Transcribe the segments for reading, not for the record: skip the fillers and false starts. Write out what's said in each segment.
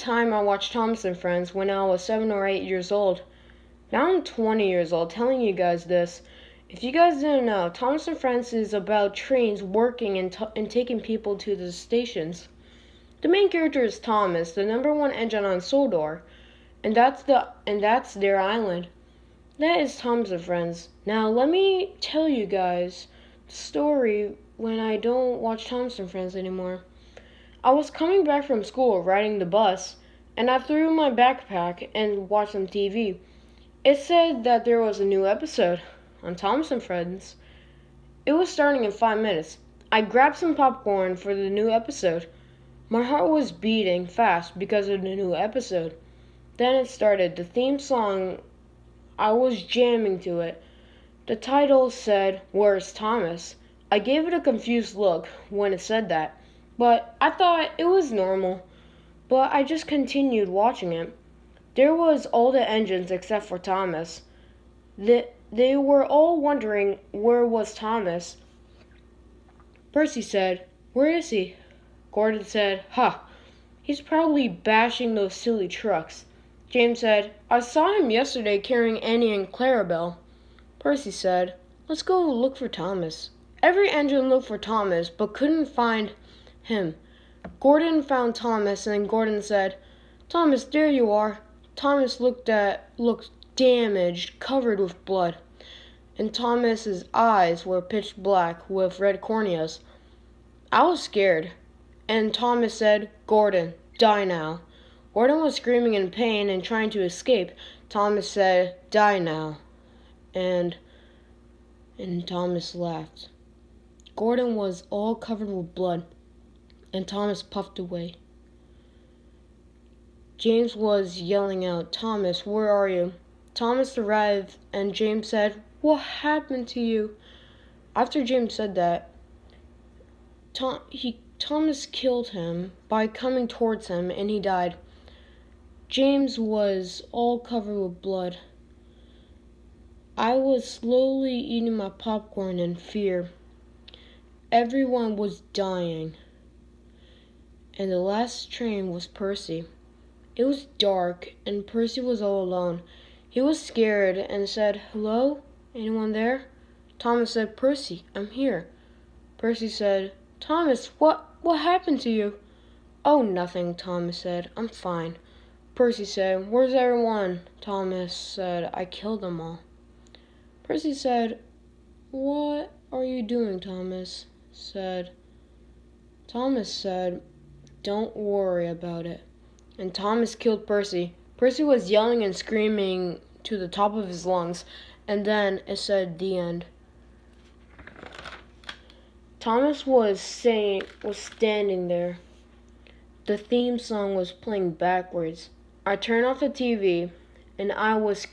time I watched Thomas and Friends when I was 7 or 8 years old. Now I'm 20 years old telling you guys this. If you guys didn't know, Thomas and Friends is about trains working and taking people to the stations. The main character is Thomas, the number one engine on Sodor, and that's their island. That is Thomas and Friends. Now let me tell you guys the story when I don't watch Thomas and Friends anymore. I was coming back from school riding the bus, and I threw my backpack and watched some TV. It said that there was a new episode on Thomas and Friends. It was starting in 5 minutes. I grabbed some popcorn for the new episode. My heart was beating fast because of the new episode. Then it started. The theme song, I was jamming to it. The title said, "Where's Thomas?" I gave it a confused look when it said that, but I thought it was normal. But I just continued watching it. There was all the engines except for Thomas. They were all wondering where was Thomas. Percy said, "Where is he?" Gordon said, he's probably bashing those silly trucks." James said, "I saw him yesterday carrying Annie and Clarabelle." Percy said, "Let's go look for Thomas." Every engine looked for Thomas, but couldn't find him. Gordon found Thomas, and Gordon said, "Thomas, there you are." Thomas looked damaged, covered with blood, and Thomas's eyes were pitch black with red corneas. I was scared, and Thomas said, "Gordon, die now." Gordon was screaming in pain and trying to escape. Thomas said, "Die now." And Thomas laughed. Gordon was all covered with blood, and Thomas puffed away. James was yelling out, "Thomas, where are you?" Thomas arrived, and James said, "What happened to you?" After James said that, Thomas killed him by coming towards him, and he died. James was all covered with blood. I was slowly eating my popcorn in fear. Everyone was dying. And the last train was Percy. It was dark, and Percy was all alone. He was scared and said, "Hello? Anyone there?" Thomas said, "Percy, I'm here." Percy said, "Thomas, what happened to you?" "Oh, nothing," Thomas said. "I'm fine." Percy said, "Where's everyone?" Thomas said, "I killed them all." Percy said, "What are you doing?" Thomas said, "Don't worry about it." And Thomas killed Percy. Percy was yelling and screaming to the top of his lungs, and then it said, "The end." Thomas was standing there. The theme song was playing backwards. I turned off the TV, and I was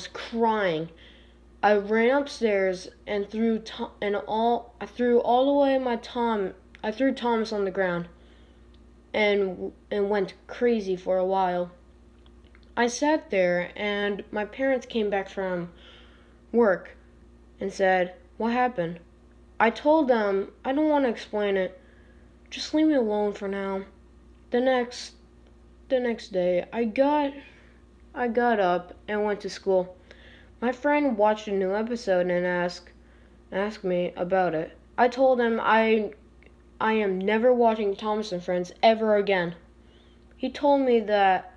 crying. I ran upstairs and threw Thomas on the ground, and went crazy for a while. I sat there, and my parents came back from work and said, "What happened?" I told them, "I don't want to explain it. Just leave me alone for now." The next day, I got up and went to school. My friend watched a new episode and asked me about it. I told him I am never watching Thomas and Friends ever again. He told me that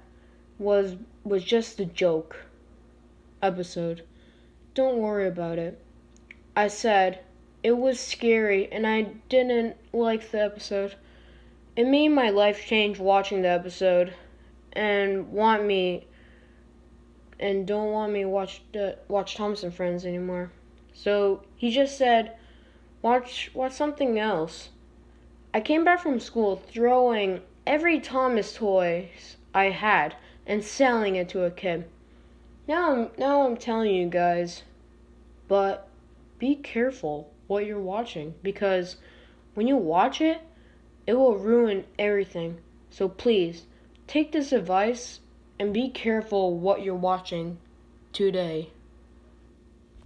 was just a joke episode. Don't worry about it. I said it was scary and I didn't like the episode. It made my life change watching the episode and don't want me watch Thomas and Friends anymore. So he just said, watch something else. I came back from school throwing every Thomas toys I had and selling it to a kid. Now I'm telling you guys, but be careful what you're watching, because when you watch it, it will ruin everything. So please, take this advice and be careful what you're watching today.